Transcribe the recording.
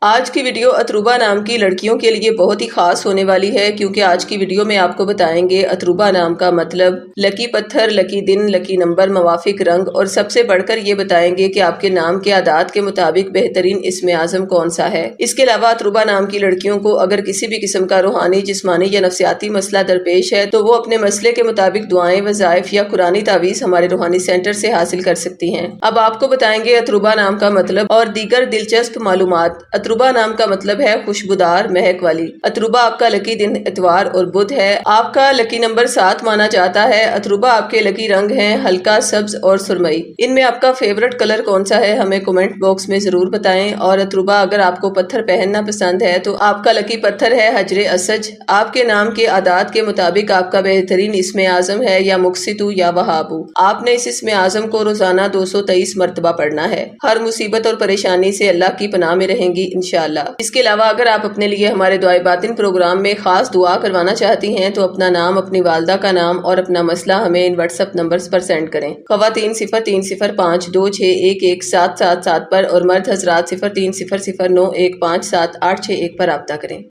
آج کی ویڈیو اتروبا نام کی لڑکیوں کے لیے بہت ہی خاص ہونے والی ہے، کیونکہ آج کی ویڈیو میں آپ کو بتائیں گے اتروبا نام کا مطلب، لکی پتھر، لکی دن، لکی نمبر، موافق رنگ، اور سب سے بڑھ کر یہ بتائیں گے کہ آپ کے نام کے اعداد کے مطابق بہترین اسم اعظم کون سا ہے۔ اس کے علاوہ اتروبا نام کی لڑکیوں کو اگر کسی بھی قسم کا روحانی، جسمانی یا نفسیاتی مسئلہ درپیش ہے تو وہ اپنے مسئلے کے مطابق دعائیں، وظائف یا قرآنی تعویذ ہمارے روحانی سینٹر سے حاصل کر سکتی ہیں۔ اب آپ کو بتائیں گے اتروبا نام کا مطلب اور دیگر دلچسپ معلومات۔ اتروبا نام کا مطلب ہے خوشبودار، مہک والی۔ اتروبا آپ کا لکی دن اتوار اور بدھ ہے۔ آپ کا لکی نمبر 7 مانا جاتا ہے۔ اتروبا آپ کے لکی رنگ ہیں ہلکا سبز اور سرمئی۔ ان میں آپ کا فیورٹ کلر کون سا ہے ہمیں کمنٹ باکس میں ضرور بتائیں۔ اور اتروبا اگر آپ کو پتھر پہننا پسند ہے تو آپ کا لکی پتھر ہے حجر اسج۔ آپ کے نام کے اعداد کے مطابق آپ کا بہترین اسم اعظم ہے یا مقسطو یا وہابو۔ آپ نے اس اسم اعظم کو روزانہ 223 مرتبہ پڑھنا ہے۔ ہر مصیبت اور پریشانی سے اللہ کی پناہ میں رہیں گی انشاءاللہ۔ اس کے علاوہ اگر آپ اپنے لیے ہمارے دعائے باطن پروگرام میں خاص دعا کروانا چاہتی ہیں تو اپنا نام، اپنی والدہ کا نام اور اپنا مسئلہ ہمیں ان واٹس ایپ نمبرز پر سینڈ کریں۔ خواتین 0305261777 پر اور مرد حضرات 0300915781 پر رابطہ کریں۔